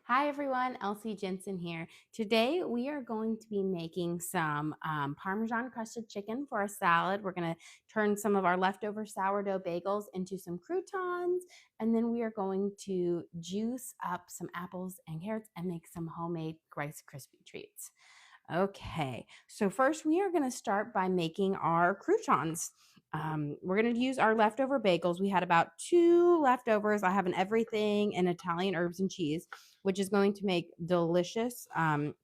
Hi everyone, lcjensen here. Today we are going to be making some Parmesan crusted chicken for a salad. We're going to turn some of our leftover sourdough bagels into some croutons, and then we are going to juice up some apples and carrots and make some homemade Rice Krispie treats. Okay, so first we are going to start by making our croutons. We're going to use our leftover bagels. We had about 2 leftovers. I have an everything and Italian herbs and cheese, which is going to make delicious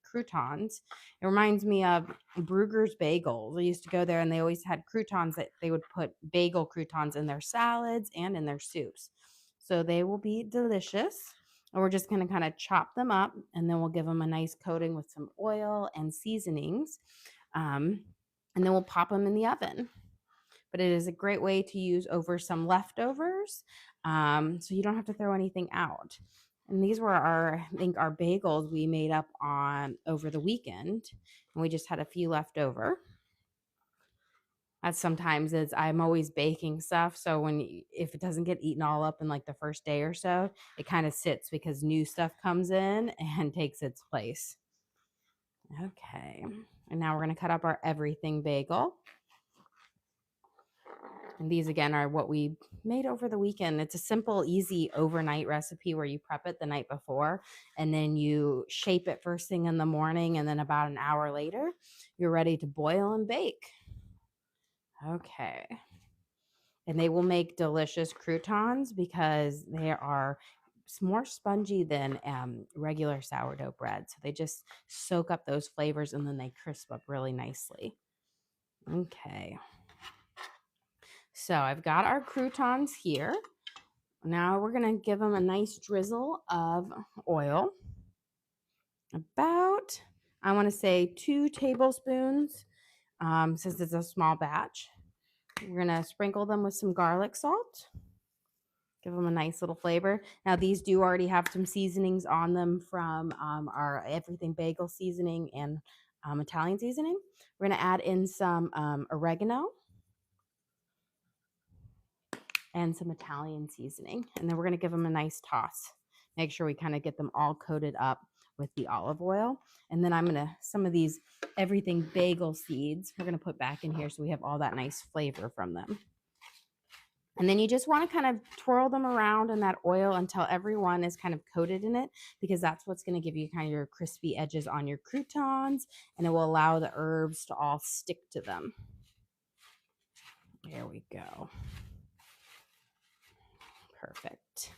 croutons. It reminds me of Bruegger's Bagels. I used to go there and they always had croutons that they would put bagel croutons in their salads and in their soups. So they will be delicious. And we're just going to kind of chop them up, and then we'll give them a nice coating with some oil and seasonings. And then we'll pop them in the oven. But it is a great way to use over some leftovers, so you don't have to throw anything out. And these were I think our bagels we made up on over the weekend, and we just had a few left over. As sometimes is I'm always baking stuff, so if it doesn't get eaten all up in like the first day or so, it kind of sits because new stuff comes in and takes its place. Okay, and now we're going to cut up our everything bagel. And these again are what we made over the weekend. It's a simple, easy overnight recipe where you prep it the night before and then you shape it first thing in the morning, and then about an hour later, you're ready to boil and bake. Okay. And they will make delicious croutons because they are more spongy than regular sourdough bread. So they just soak up those flavors and then they crisp up really nicely. Okay. So I've got our croutons here. Now we're going to give them a nice drizzle of oil. About, I want to say 2 tablespoons, since it's a small batch. We're going to sprinkle them with some garlic salt. Give them a nice little flavor. Now, these do already have some seasonings on them from our everything bagel seasoning and Italian seasoning. We're going to add in some oregano and some Italian seasoning. And then we're going to give them a nice toss. Make sure we kind of get them all coated up with the olive oil. And then I'm going to, some of these everything bagel seeds, we're going to put back in here so we have all that nice flavor from them. And then you just want to kind of twirl them around in that oil until everyone is kind of coated in it, because that's what's going to give you kind of your crispy edges on your croutons, and it will allow the herbs to all stick to them. There we go. Perfect.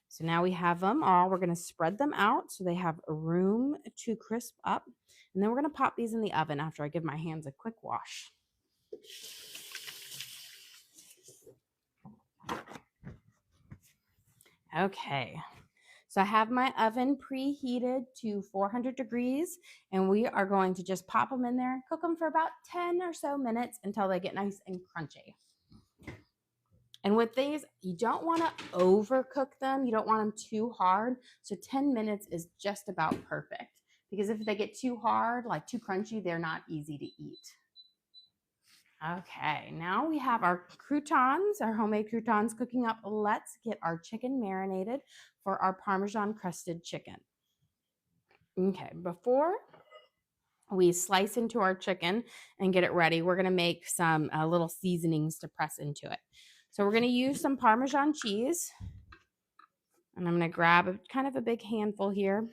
So now we have them all. We're going to spread them out so they have room to crisp up. And then we're going to pop these in the oven after I give my hands a quick wash. Okay. So I have my oven preheated to 400 degrees, and we are going to just pop them in there, cook them for about 10 or so minutes until they get nice and crunchy. And with these, you don't want to overcook them. You don't want them too hard. So 10 minutes is just about perfect, because if they get too hard, like too crunchy, they're not easy to eat. Okay, now we have our croutons, our homemade croutons cooking up. Let's get our chicken marinated for our Parmesan crusted chicken. Okay, before we slice into our chicken and get it ready, we're going to make some little seasonings to press into it. So we're going to use some Parmesan cheese, and I'm going to grab kind of a big handful here, and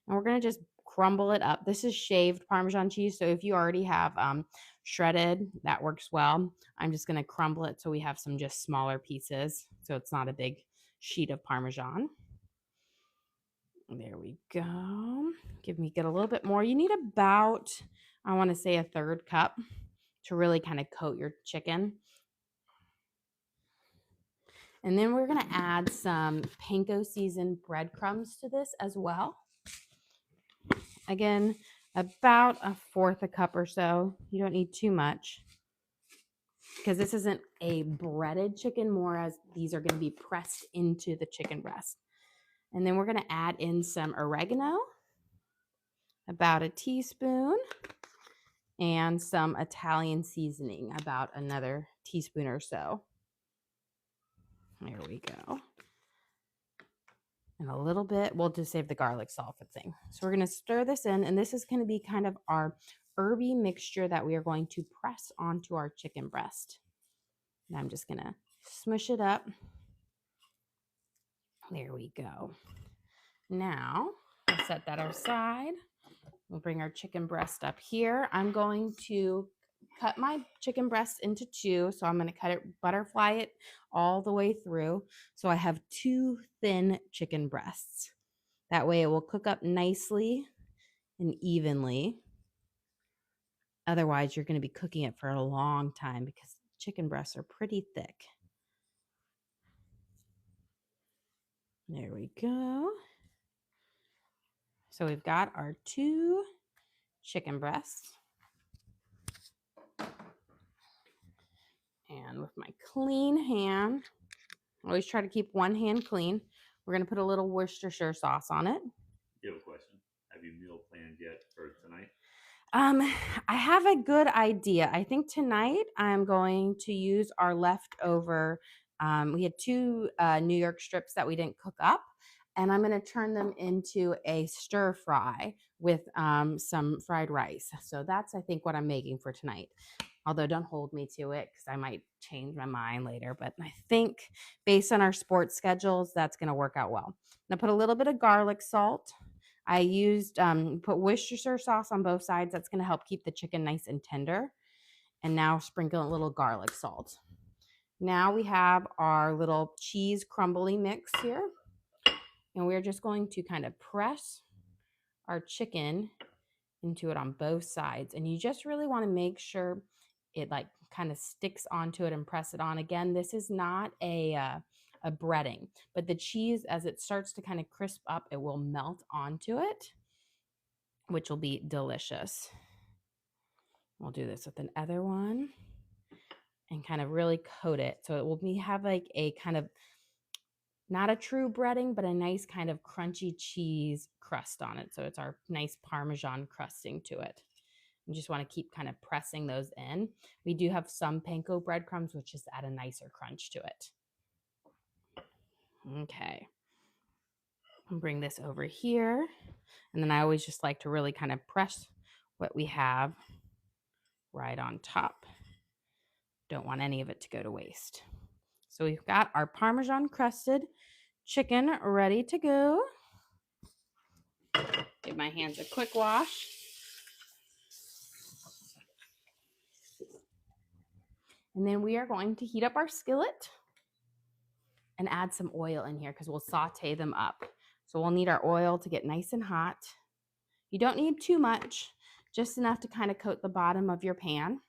we're going to just crumble it up. This is shaved Parmesan cheese, so if you already have shredded, that works well. I'm just going to crumble it so we have some just smaller pieces, so it's not a big sheet of Parmesan. There we go. Get a little bit more. You need about, I want to say, a 1/3 cup to really kind of coat your chicken. And then we're going to add some panko seasoned breadcrumbs to this as well. Again, about a 1/4 cup or so. You don't need too much, because this isn't a breaded chicken, more as these are going to be pressed into the chicken breast. And then we're going to add in some oregano, about a teaspoon, and some Italian seasoning, about another teaspoon or so. There we go. and a little bit, we'll just save the garlic salt thing. So we're going to stir this in, and this is going to be kind of our herby mixture that we are going to press onto our chicken breast. And I'm just going to smush it up. There we go. Now, we'll set that aside. We'll bring our chicken breast up here. I'm going to cut my chicken breast into two. So I'm going to cut it, butterfly it all the way through. So I have two thin chicken breasts. That way it will cook up nicely and evenly. Otherwise, you're going to be cooking it for a long time because chicken breasts are pretty thick. There we go. So we've got our two chicken breasts. And with my clean hand, I always try to keep one hand clean. We're going to put a little Worcestershire sauce on it. You have a question? Have you meal planned yet for tonight? I have a good idea. I think tonight I'm going to use our leftover. We had two New York strips that we didn't cook up, and I'm going to turn them into a stir fry with some fried rice. So that's, I think, what I'm making for tonight. Although don't hold me to it because I might change my mind later. But I think based on our sports schedules, that's going to work out well. I'm going to put a little bit of garlic salt. I used put Worcestershire sauce on both sides. That's going to help keep the chicken nice and tender. And now sprinkle a little garlic salt. Now we have our little cheese crumbly mix here. And we're just going to kind of press our chicken into it on both sides. And you just really want to make sure it like kind of sticks onto it and press it on. Again, this is not a breading, but the cheese, as it starts to kind of crisp up, it will melt onto it, which will be delicious. We'll do this with another one and kind of really coat it. So it will have like a kind of, not a true breading, but a nice kind of crunchy cheese crust on it. So it's our nice Parmesan crusting to it. You just want to keep kind of pressing those in. We do have some panko breadcrumbs, which just add a nicer crunch to it. Okay. I'll bring this over here. And then I always just like to really kind of press what we have right on top. Don't want any of it to go to waste. So we've got our Parmesan crusted chicken ready to go. Give my hands a quick wash. And then we are going to heat up our skillet and add some oil in here because we'll saute them up. So we'll need our oil to get nice and hot. You don't need too much, just enough to kind of coat the bottom of your pan.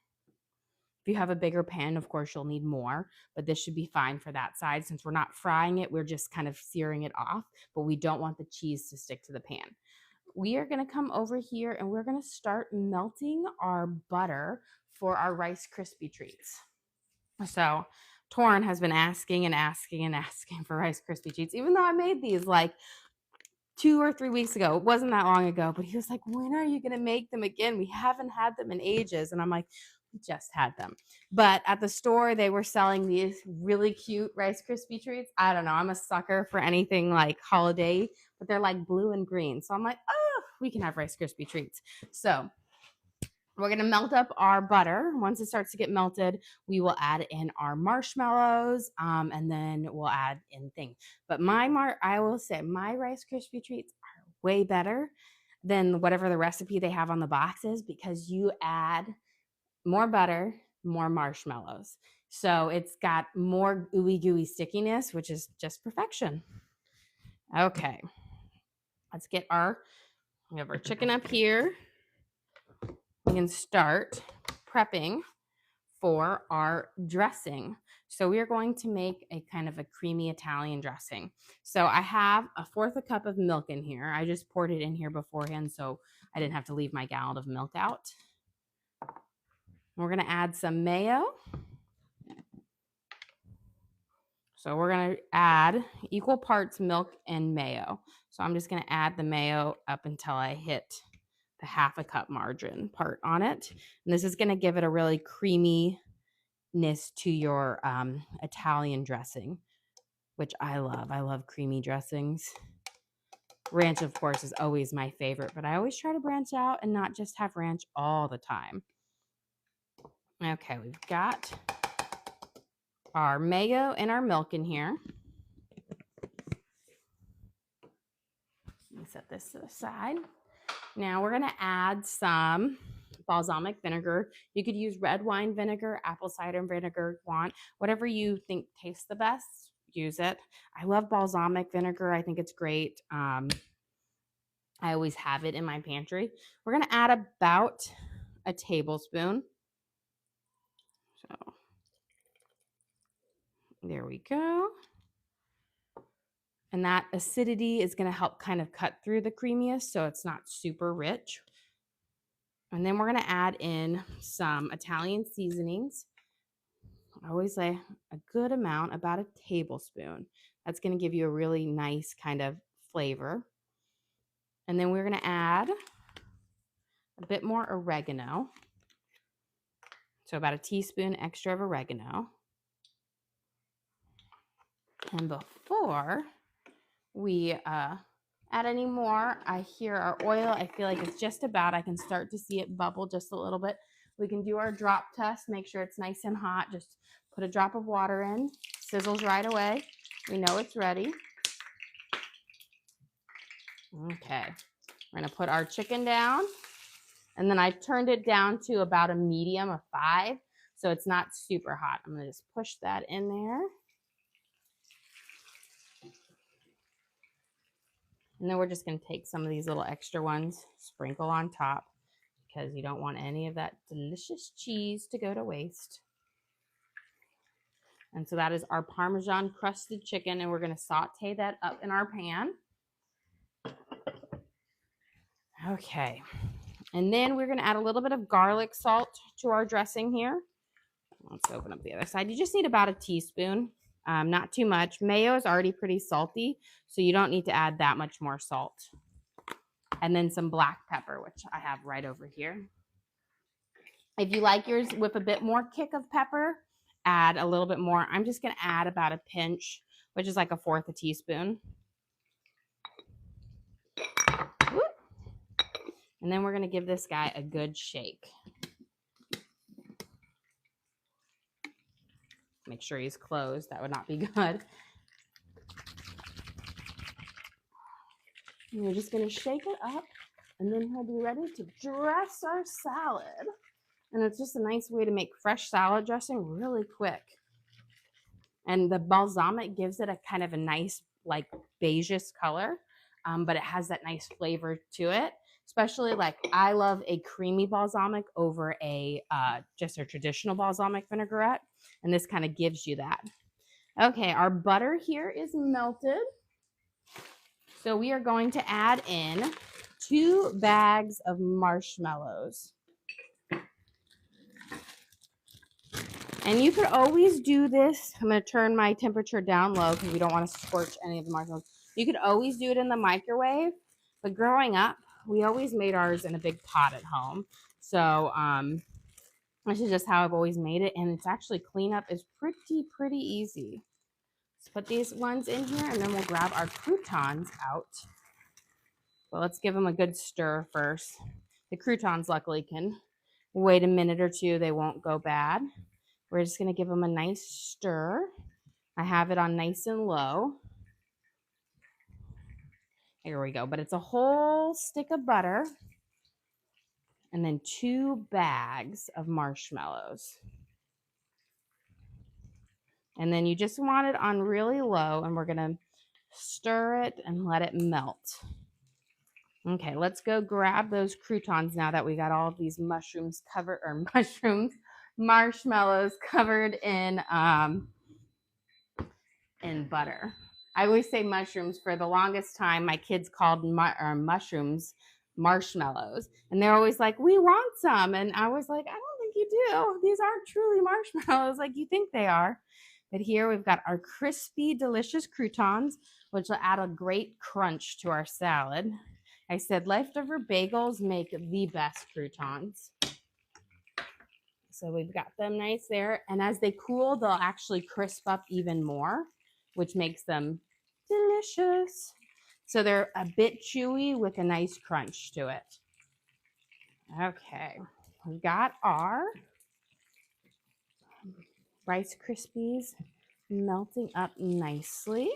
If you have a bigger pan, of course, you'll need more, but this should be fine for that side. Since we're not frying it, we're just kind of searing it off, but we don't want the cheese to stick to the pan. We are going to come over here and we're going to start melting our butter for our Rice Krispie treats. So Torrin has been asking and asking and asking for Rice Krispie treats, even though I made these like 2 or 3 weeks ago. It wasn't that long ago, but he was like, when are you going to make them again? We haven't had them in ages. And I'm like, we just had them. But at the store, they were selling these really cute Rice Krispie treats. I don't know. I'm a sucker for anything like holiday, but they're like blue and green. So I'm like, oh, we can have Rice Krispie treats. So we're going to melt up our butter. Once it starts to get melted, we will add in our marshmallows, and then we'll add in things. But I will say my Rice Krispie treats are way better than whatever the recipe they have on the box is because you add more butter, more marshmallows. So it's got more ooey gooey stickiness, which is just perfection. Okay, we have our chicken up here. We can start prepping for our dressing. So we are going to make a kind of a creamy Italian dressing. So I have 1/4 cup of milk in here. I just poured it in here beforehand so I didn't have to leave my gallon of milk out. We're going to add some mayo. So we're going to add equal parts milk and mayo. So I'm just going to add the mayo up until I hit the 1/2 cup margin part on it. And this is going to give it a really creaminess to your Italian dressing, which I love. I love creamy dressings. Ranch, of course, is always my favorite, but I always try to branch out and not just have ranch all the time. Okay, we've got our mayo and our milk in here. Let me set this to the side. Now we're going to add some balsamic vinegar. You could use red wine vinegar, apple cider vinegar, whatever you think tastes the best, use it. I love balsamic vinegar. I think it's great. I always have it in my pantry. We're going to add about a tablespoon. So there we go. And that acidity is going to help kind of cut through the creamiest so it's not super rich. And then we're going to add in some Italian seasonings. I always say a good amount, about a tablespoon. That's going to give you a really nice kind of flavor. And then we're going to add a bit more oregano. So about a teaspoon extra of oregano. And before we add any more, I hear our oil. I feel like it's just about, I can start to see it bubble just a little bit. We can do our drop test, make sure it's nice and hot. Just put a drop of water in, sizzles right away. We know it's ready. Okay, we're gonna put our chicken down, and then I turned it down to about a medium, a 5, so it's not super hot. I'm gonna just push that in there. And then we're just gonna take some of these little extra ones, sprinkle on top, because you don't want any of that delicious cheese to go to waste. And so that is our Parmesan crusted chicken, and we're gonna saute that up in our pan. Okay, and then we're gonna add a little bit of garlic salt to our dressing here. Let's open up the other side. You just need about a teaspoon, not too much. Mayo is already pretty salty, so you don't need to add that much more salt. And then some black pepper, which I have right over here. If you like yours with a bit more kick of pepper, add a little bit more. I'm just gonna add about a pinch, which is like a 1/4 a teaspoon. And then we're gonna give this guy a good shake. Make sure he's closed. That would not be good. And we're just going to shake it up, and then he'll be ready to dress our salad. And it's just a nice way to make fresh salad dressing really quick. And the balsamic gives it a kind of a nice, like, beigeish color, but it has that nice flavor to it. Especially, like, I love a creamy balsamic over a just a traditional balsamic vinaigrette, and this kind of gives you that. Okay, our butter here is melted. So we are going to add in 2 bags of marshmallows. And you could always do this. I'm going to turn my temperature down low because we don't want to scorch any of the marshmallows. You could always do it in the microwave, but growing up, we always made ours in a big pot at home. So this is just how I've always made it, and it's actually cleanup is pretty easy. Let's put these ones in here, and then we'll grab our croutons out. Well, let's give them a good stir first. The croutons, luckily, can wait a minute or two. They won't go bad. We're just going to give them a nice stir. I have it on nice and low. Here we go. But it's a whole stick of butter and then 2 bags of marshmallows. And then you just want it on really low, and we're going to stir it and let it melt. Okay, let's go grab those croutons now that we got all of these marshmallows covered in butter. I always say mushrooms. For the longest time, my kids called mushrooms marshmallows, and they're always like, "We want some," and I was like, "I don't think you do. These aren't truly marshmallows like you think they are." But here we've got our crispy, delicious croutons, which will add a great crunch to our salad. I said leftover bagels make the best croutons. So we've got them nice there. And as they cool, they'll actually crisp up even more, which makes them delicious. So they're a bit chewy with a nice crunch to it. Okay, we've got our Rice Krispies melting up nicely.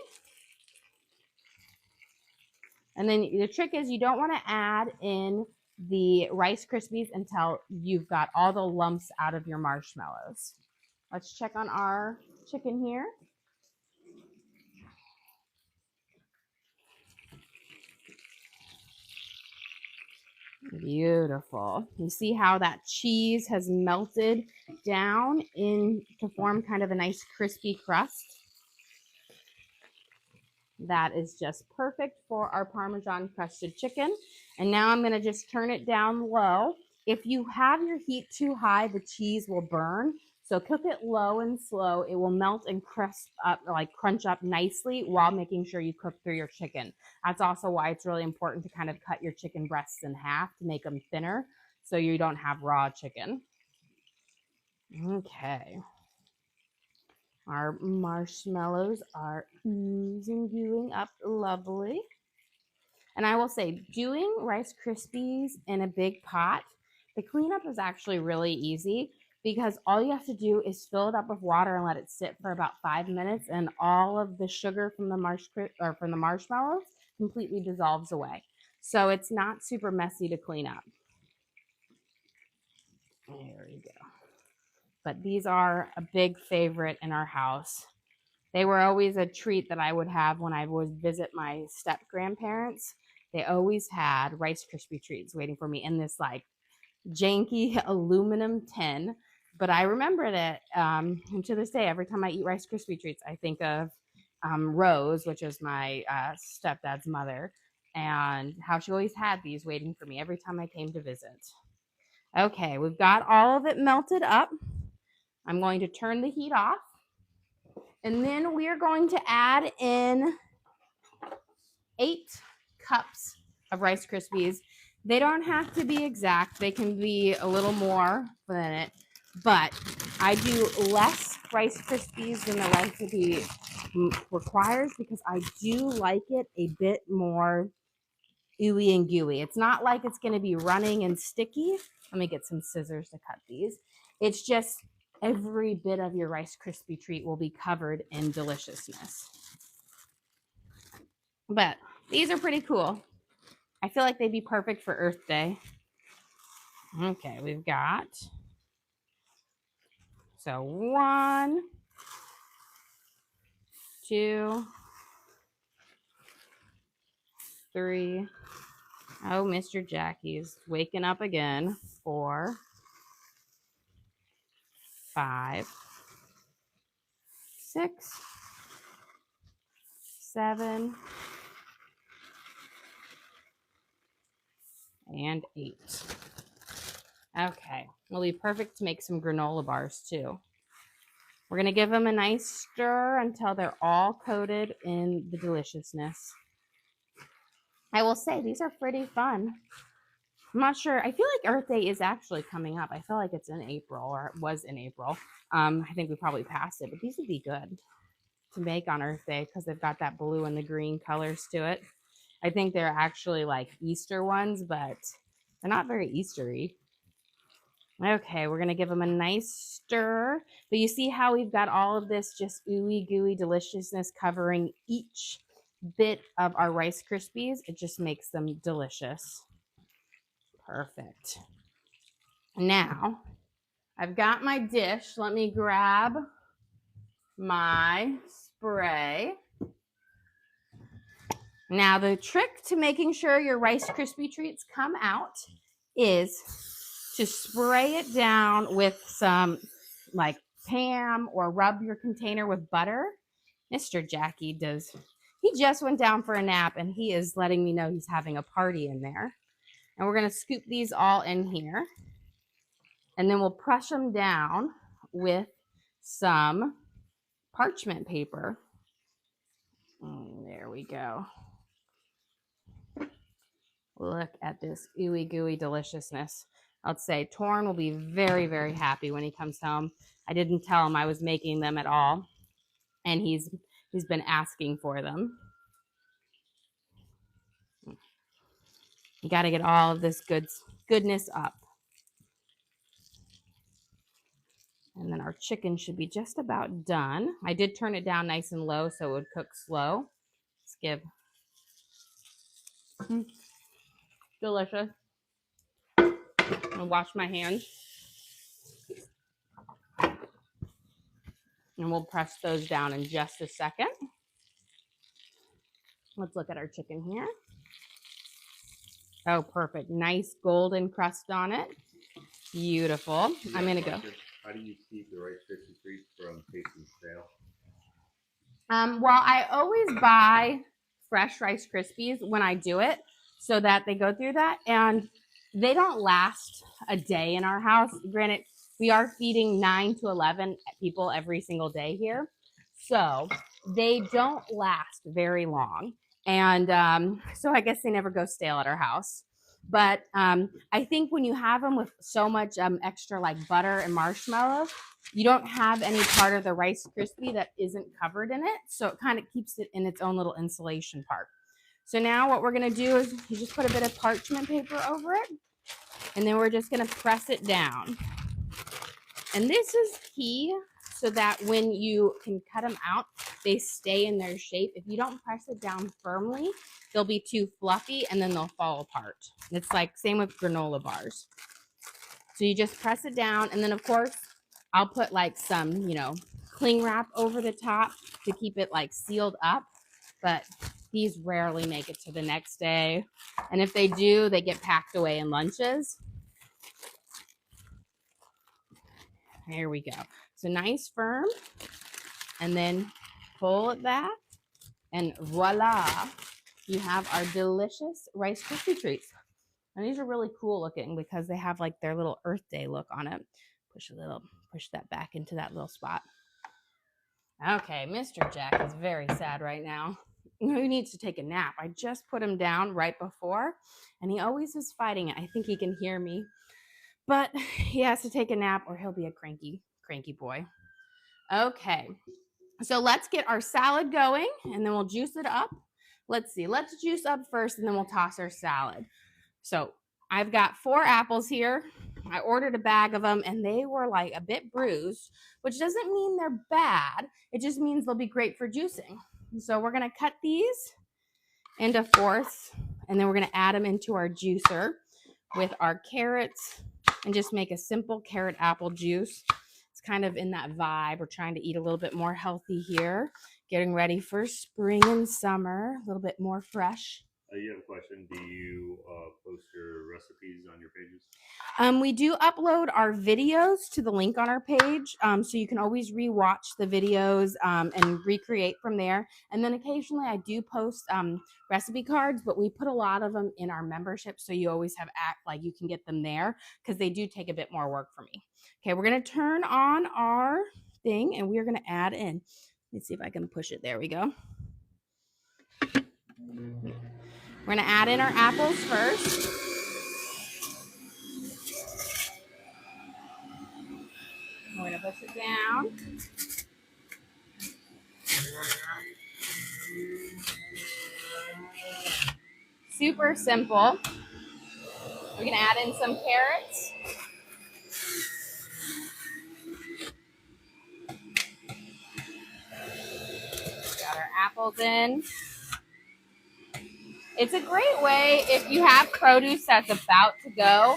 And then the trick is you don't want to add in the Rice Krispies until you've got all the lumps out of your marshmallows. Let's check on our chicken here. Beautiful. You see how that cheese has melted down in to form kind of a nice crispy crust? That is just perfect for our Parmesan crusted chicken. And now I'm going to just turn it down low. If you have your heat too high, the cheese will burn. So cook it low and slow. It will melt and crisp up, like crunch up nicely while making sure you cook through your chicken. That's also why it's really important to kind of cut your chicken breasts in half to make them thinner so you don't have raw chicken. Okay. Our marshmallows are oozing, gooing up lovely. And I will say, doing Rice Krispies in a big pot, the cleanup is actually really easy because all you have to do is fill it up with water and let it sit for about 5 minutes, and all of the sugar from the marshmallows completely dissolves away. So it's not super messy to clean up. There we go. But these are a big favorite in our house. They were always a treat that I would have when I would visit my step-grandparents. They always had Rice Krispie treats waiting for me in this like janky aluminum tin. But I remembered it. And to this day, every time I eat Rice Krispie treats, I think of Rose, which is my stepdad's mother, and how she always had these waiting for me every time I came to visit. Okay, we've got all of it melted up. I'm going to turn the heat off. And then we are going to add in 8 cups of Rice Krispies. They don't have to be exact. They can be a little more than it. But I do less Rice Krispies than the recipe requires because I do like it a bit more ooey and gooey. It's not like it's going to be running and sticky. Let me get some scissors to cut these. It's just every bit of your Rice Krispie treat will be covered in deliciousness. But these are pretty cool. I feel like they'd be perfect for Earth Day. Okay, we've got, so 1, 2, 3. Oh, Mr. Jackie's waking up again. 4, 5, 6, 7, and 8. Okay, it'll be perfect to make some granola bars too. We're going to give them a nice stir until they're all coated in the deliciousness. I will say these are pretty fun. I'm not sure. I feel like Earth Day is actually coming up. I feel like it's in April, or it was in April. I think we probably passed it, but these would be good to make on Earth Day because they've got that blue and the green colors to it. I think they're actually like Easter ones, but they're not very Eastery. Okay, we're going to give them a nice stir. But you see how we've got all of this just ooey gooey deliciousness covering each bit of our Rice Krispies. It just makes them delicious. Perfect. Now, I've got my dish. Let me grab my spray. Now, the trick to making sure your Rice Krispie treats come out is to spray it down with some like Pam or rub your container with butter. Mr. Jackie does. He just went down for a nap and he is letting me know he's having a party in there. And we're going to scoop these all in here. And then we'll brush them down with some parchment paper. There we go. Look at this ooey gooey deliciousness. I'd say Torn will be very, very happy when he comes home. I didn't tell him I was making them at all, and he's been asking for them. You got to get all of this goodness up. And then our chicken should be just about done. I did turn it down nice and low so it would cook slow. Let's give. Delicious. I'll wash my hands. And we'll press those down in just a second. Let's look at our chicken here. Oh, perfect. Nice golden crust on it. Beautiful. I'm going to go. How do you keep the Rice Krispie treats from tasting stale? Well, I always buy fresh Rice Krispies when I do it so that they go through that. And they don't last a day in our house. Granted, we are feeding 9 to 11 people every single day here. So they don't last very long. And so I guess they never go stale at our house. But I think when you have them with so much extra like butter and marshmallow, you don't have any part of the Rice Krispie that isn't covered in it. So it kind of keeps it in its own little insulation part. So now what we're going to do is you just put a bit of parchment paper over it. And then we're just going to press it down. And this is key so that when you can cut them out, they stay in their shape. If you don't press it down firmly, they'll be too fluffy and then they'll fall apart. It's like same with granola bars. So you just press it down. And then of course, I'll put like some, cling wrap over the top to keep it like sealed up. But these rarely make it to the next day. And if they do, they get packed away in lunches. Here we go. So nice firm. And then pull it back. And voila, you have our delicious Rice Krispie treats. And these are really cool looking because they have like their little Earth Day look on it. Push that back into that little spot. Okay, Mr. Jack is very sad right now. He needs to take a nap. I just put him down right before, and he always is fighting it. I think he can hear me, but he has to take a nap or he'll be a cranky boy. Okay, so let's get our salad going, and then we'll juice it up. Let's see. Let's juice up first, and then we'll toss our salad. So I've got 4 apples here. I ordered a bag of them, and they were like a bit bruised, which doesn't mean they're bad. It just means they'll be great for juicing. So we're going to cut these into fourths, and then we're going to add them into our juicer with our carrots and just make a simple carrot apple juice. It's kind of in that vibe. We're trying to eat a little bit more healthy here, getting ready for spring and summer, a little bit more fresh. You have a question. Do you post your recipes on your pages? We do upload our videos to the link on our page, so you can always rewatch the videos and recreate from there. And then occasionally I do post recipe cards, but we put a lot of them in our membership, so you always have like you can get them there because they do take a bit more work for me. Okay, we're gonna turn on our thing and we're gonna add in. Let's see if I can push it. There we go. We're going to add in our apples first. We're going to push it down. Super simple. We're going to add in some carrots. Got our apples in. It's a great way if you have produce that's about to go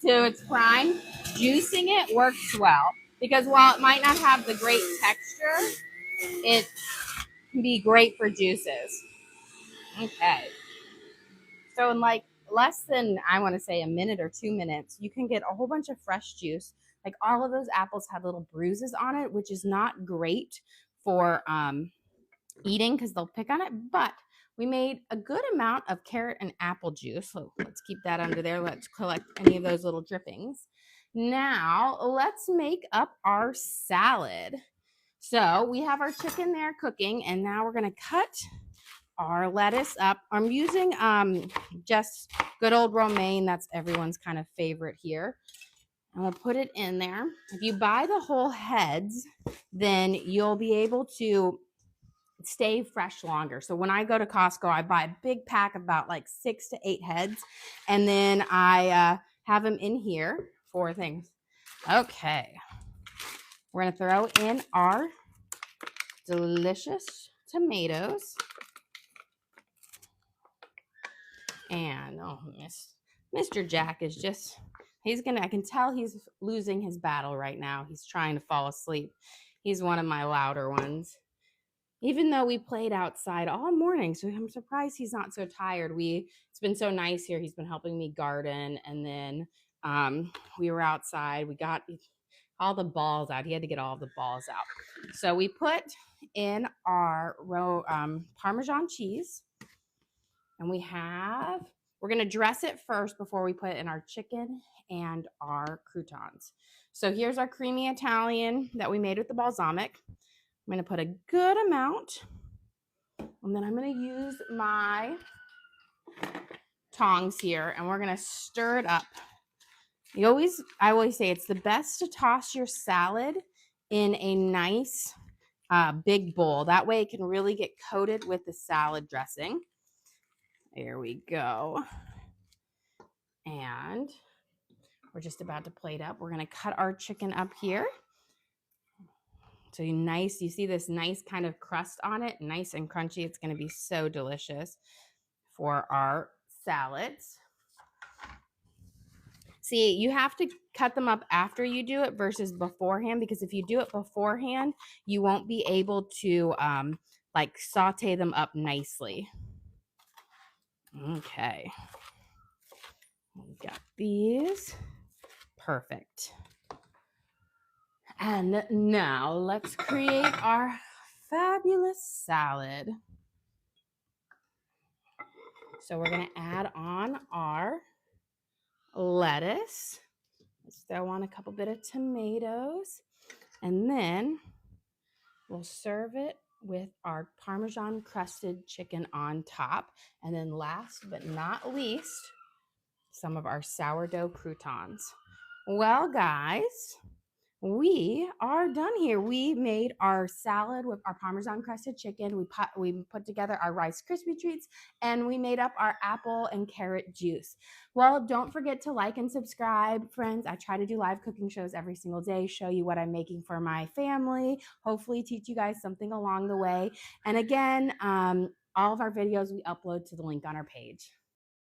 to its prime. Juicing it works well because while it might not have the great texture, it can be great for juices. Okay. So in like less than, I want to say, a minute or 2 minutes, you can get a whole bunch of fresh juice. Like all of those apples had little bruises on it, which is not great for eating because they'll pick on it, but we made a good amount of carrot and apple juice. So let's keep that under there. Let's collect any of those little drippings. Now let's make up our salad. So we have our chicken there cooking, and now we're going to cut our lettuce up. I'm using just good old romaine. That's everyone's kind of favorite here. And we'll put it in there. If you buy the whole heads, then you'll be able to stay fresh longer. So when I go to Costco, I buy a big pack of about like 6 to 8 heads, and then I have them in here for things. Okay, we're gonna throw in our delicious tomatoes. And oh, Mr. Jack is just, I can tell he's losing his battle right now. He's trying to fall asleep. He's one of my louder ones. Even though we played outside all morning, so I'm surprised he's not so tired. It's been so nice here. He's been helping me garden, and then we were outside. We got all the balls out. He had to get all the balls out. So we put in our Parmesan cheese, and we're gonna dress it first before we put in our chicken and our croutons. So here's our creamy Italian that we made with the balsamic. I'm going to put a good amount, and then I'm going to use my tongs here, and we're going to stir it up. I always say it's the best to toss your salad in a nice big bowl. That way it can really get coated with the salad dressing. There we go. And we're just about to plate up. We're going to cut our chicken up here. So you see this nice kind of crust on it, nice and crunchy. It's going to be so delicious for our salads. See, you have to cut them up after you do it versus beforehand, because if you do it beforehand, you won't be able to like saute them up nicely. Okay. We got these. Perfect. And now let's create our fabulous salad. So we're going to add on our lettuce. Let's throw on a couple bit of tomatoes. And then we'll serve it with our Parmesan crusted chicken on top. And then last but not least, some of our sourdough croutons. Well, guys, we are done here. We made our salad with our Parmesan crusted chicken. We put together our Rice Krispie treats, and we made up our apple and carrot juice. Well, don't forget to like and subscribe, friends. I try to do live cooking shows every single day, show you what I'm making for my family, hopefully teach you guys something along the way. And again, all of our videos we upload to the link on our page.